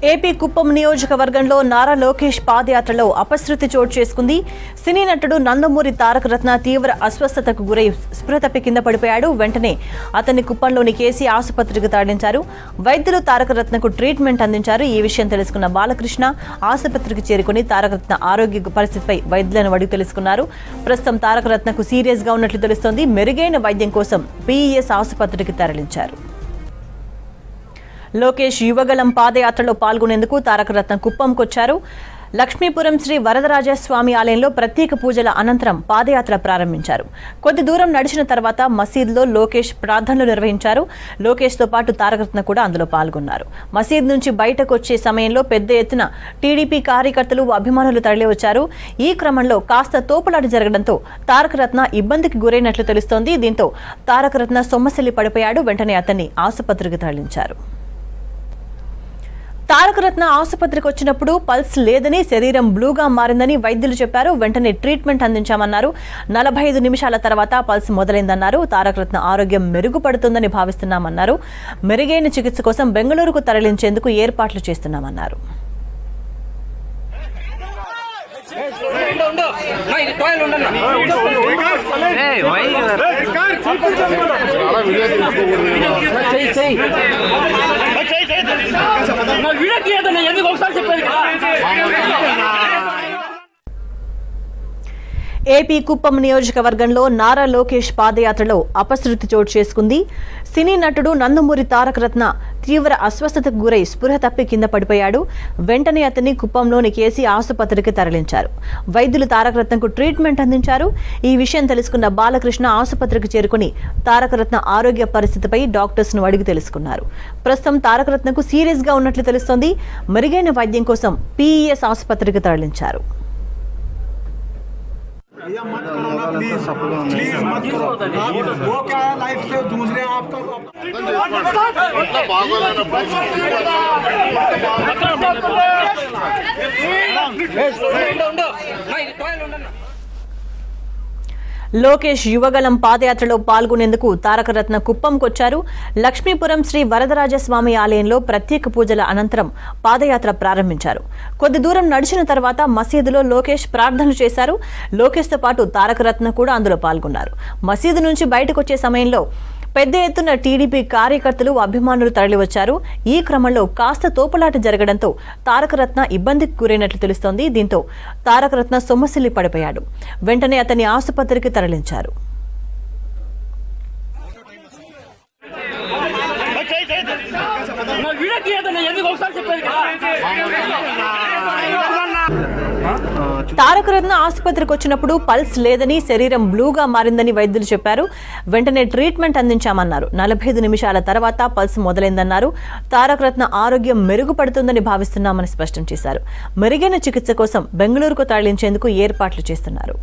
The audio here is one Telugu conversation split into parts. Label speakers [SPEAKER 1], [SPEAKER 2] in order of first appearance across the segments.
[SPEAKER 1] ఏపీ కుప్పం నియోజకవర్గంలో నారా లోకేష్ పాదయాత్రలో అపశృతి చోటు చేసుకుంది. సినీ నటుడు నందమూరి తారక రత్న తీవ్ర అస్వస్థతకు గురై స్పృహ తప్పి కింద పడిపోయాడు. వెంటనే అతన్ని కుప్పంలోని కేసీ ఆసుపత్రికి తరలించారు. వైద్యులు తారక రత్నకు ట్రీట్మెంట్ అందించారు. ఈ విషయం తెలుసుకున్న బాలకృష్ణ ఆసుపత్రికి చేరుకుని తారక రత్న ఆరోగ్య పరిస్థితిపై వైద్యులను అడిగి తెలుసుకున్నారు. ప్రస్తుతం తారక రత్నకు సీరియస్ గా ఉన్నట్లు తెలుస్తోంది. మెరుగైన వైద్యం కోసం పీఈఎస్ ఆసుపత్రికి తరలించారు. లోకేష్ యువగలం పాదయాత్రలో పాల్గొనేందుకు తారక రత్న కుప్పంకొచ్చారు. లక్ష్మీపురం శ్రీ వరదరాజస్వామి ఆలయంలో ప్రత్యేక పూజల అనంతరం పాదయాత్ర ప్రారంభించారు. కొద్ది దూరం నడిచిన తర్వాత మసీద్లో లోకేష్ ప్రార్థనలు నిర్వహించారు. లోకేష్తో పాటు తారకరత్న కూడా అందులో పాల్గొన్నారు. మసీద్ నుంచి బయటకు వచ్చే సమయంలో పెద్ద ఎత్తున టీడీపీ కార్యకర్తలు అభిమానులు తరలివచ్చారు. ఈ క్రమంలో కాస్త తోపులాట జరగడంతో తారకరత్న ఇబ్బందికి గురైనట్లు తెలుస్తోంది. దీంతో తారకరత్న సొమ్మసిల్లి పడిపోయాడు. వెంటనే అతన్ని ఆసుపత్రికి తరలించారు. తారక రత్న ఆసుపత్రికి వచ్చినప్పుడు పల్స్ లేదని, శరీరం బ్లూగా మారిందని వైద్యులు చెప్పారు. వెంటనే ట్రీట్మెంట్ అందించామన్నారు. 45 నిమిషాల తర్వాత పల్స్ మొదలైందన్నారు. తారక రత్న ఆరోగ్యం మెరుగుపడుతుందని భావిస్తున్నామన్నారు. మెరుగైన చికిత్స కోసం బెంగళూరుకు తరలించేందుకు ఏర్పాట్లు చేస్తున్నామన్నారు. ఏపీ కుప్పం నియోజకవర్గంలో నారా లోకేష్ పాదయాత్రలో అపశృతి చోటు చేసుకుంది. సినీ నటుడు నందమూరి తారక రత్న తీవ్ర అస్వస్థతకు గురై స్పృహ తప్పి కింద పడిపోయాడు. వెంటనే అతన్ని కుప్పంలోని కేసీ ఆసుపత్రికి తరలించారు. వైద్యులు తారక రత్నకు ట్రీట్మెంట్ అందించారు. ఈ విషయం తెలుసుకున్న బాలకృష్ణ ఆసుపత్రికి చేరుకుని తారక రత్న ఆరోగ్య పరిస్థితిపై డాక్టర్స్ ను అడిగి తెలుసుకున్నారు. ప్రస్తుతం తారక రత్నకు సీరియస్ గా ఉన్నట్లు తెలుస్తోంది. మెరుగైన వైద్యం కోసం పీఈఎస్ ఆసుపత్రికి తరలించారు.
[SPEAKER 2] भैया मत करो ना प्लीज प्लीज मत करो आप वो क्या लाइफ से जूझ रहे हैं आपका లోకేష్ యువగలం పాదయాత్రలో పాల్గొనేందుకు తారక రత్న కుప్పంకొచ్చారు. లక్ష్మీపురం శ్రీ వరదరాజస్వామి ఆలయంలో ప్రత్యేక పూజల అనంతరం పాదయాత్ర ప్రారంభించారు. కొద్ది దూరం నడిచిన తర్వాత మసీదులో లోకేష్ ప్రార్థనలు చేశారు. లోకేష్తో పాటు తారక రత్న కూడా అందులో పాల్గొన్నారు. మసీదు నుంచి బయటకు వచ్చే సమయంలో పెద్ద ఎత్తున టీడీపీ కార్యకర్తలు అభిమానులు తరలివచ్చారు. ఈ క్రమంలో కాస్త తోపులాట జరగడంతో తారకరత్న ఇబ్బందికి గురైనట్లు తెలుస్తోంది. దీంతో తారకరత్న సొమ్మసిల్లి పడిపోయాడు. వెంటనే అతన్ని ఆసుపత్రికి తరలించారు. తారక రత్న ఆసుపత్రికి వచ్చినప్పుడు పల్స్ లేదని, శరీరం బ్లూగా మారిందని వైద్యులు చెప్పారు. వెంటనే ట్రీట్మెంట్ అందించామన్నారు. 45 నిమిషాల తర్వాత పల్స్ మొదలైందన్నారు. తారక రత్న ఆరోగ్యం మెరుగుపడుతుందని భావిస్తున్నామని స్పష్టం చేశారు. మెరుగైన చికిత్స కోసం బెంగళూరుకు తరలించేందుకు ఏర్పాట్లు చేస్తున్నారు.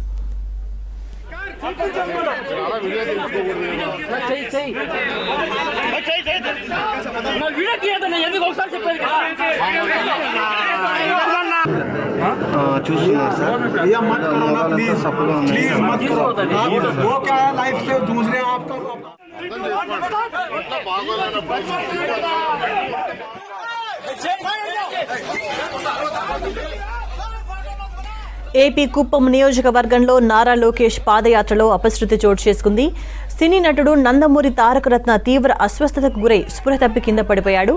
[SPEAKER 2] చూస్తున్నారు సార్ भैया मत करो ना प्लीज प्लीज मत करो आप वो क्या लाइफ से जूझ रहे हैं आपका
[SPEAKER 1] ఏపీ కుప్పం నియోజకవర్గంలో నారా లోకేష్ పాదయాత్రలో అపశృతి చోటు చేసుకుంది. సినీ నటుడు నందమూరి తారక రత్న తీవ్ర అస్వస్థతకు గురై స్పృహ తప్పి కింద పడిపోయాడు.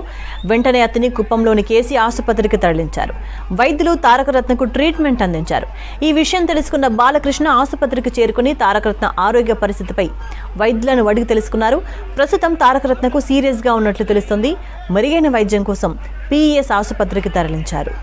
[SPEAKER 1] వెంటనే అతన్ని కుప్పంలోని కేసీ ఆసుపత్రికి తరలించారు. వైద్యులు తారక రత్నకు ట్రీట్మెంట్ అందించారు. ఈ విషయం తెలుసుకున్న బాలకృష్ణ ఆసుపత్రికి చేరుకుని తారక రత్న ఆరోగ్య పరిస్థితిపై వైద్యులను అడిగి తెలుసుకున్నారు. ప్రస్తుతం తారక రత్నకు సీరియస్ గా ఉన్నట్లు తెలుస్తోంది. మెరుగైన వైద్యం కోసం పీఈఎస్ ఆసుపత్రికి తరలించారు.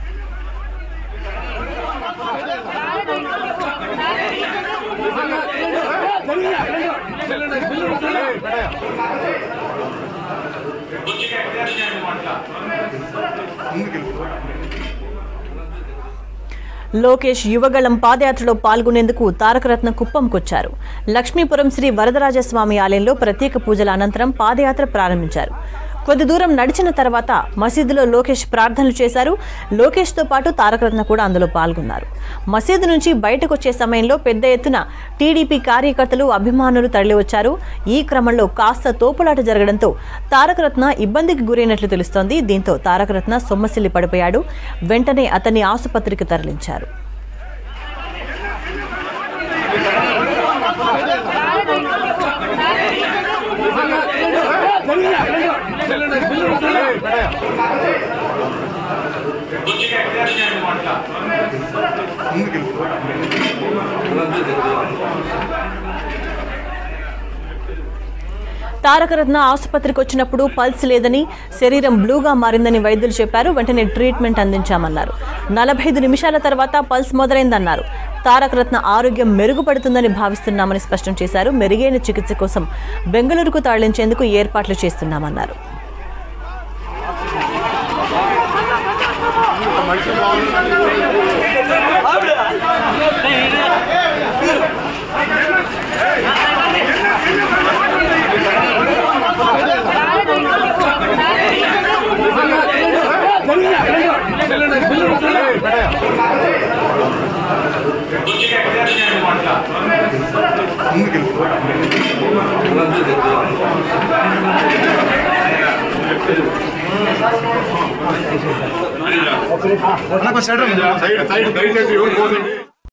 [SPEAKER 1] లోకేష్ యువగళం పాదయాత్రలో పాల్గొనేందుకు తారక రత్న కుప్పంకొచ్చారు. లక్ష్మీపురం శ్రీ వరదరాజస్వామి ఆలయంలో ప్రత్యేక పూజల అనంతరం పాదయాత్ర ప్రారంభించారు. కొద్ది దూరం నడిచిన తర్వాత మసీదులో లోకేష్ ప్రార్థనలు చేశారు. లోకేష్తో పాటు తారకరత్న కూడా అందులో పాల్గొన్నారు. మసీదు నుంచి బయటకు వచ్చే సమయంలో పెద్ద ఎత్తున టీడీపీ కార్యకర్తలు, అభిమానులు తరలివచ్చారు. ఈ క్రమంలో కాస్త తోపులాట జరగడంతో తారకరత్న ఇబ్బందికి గురైనట్లు తెలుస్తోంది. దీంతో తారకరత్న సొమ్మసిల్లి పడిపోయాడు. వెంటనే అతన్ని ఆసుపత్రికి తరలించారు. తారకరత్న ఆసుపత్రికి వచ్చినప్పుడు పల్స్ లేదని, శరీరం బ్లూగా మారిందని వైద్యులు చెప్పారు. వెంటనే ట్రీట్మెంట్ అందించామన్నారు. 45 నిమిషాల తర్వాత పల్స్ మొదలైందన్నారు. తారకరత్న ఆరోగ్యం మెరుగుపడుతుందని భావిస్తున్నామని స్పష్టం చేశారు. మెరుగైన చికిత్స కోసం బెంగళూరుకు తరలించేందుకు ఏర్పాట్లు చేస్తున్నామన్నారు.
[SPEAKER 3] సైడ్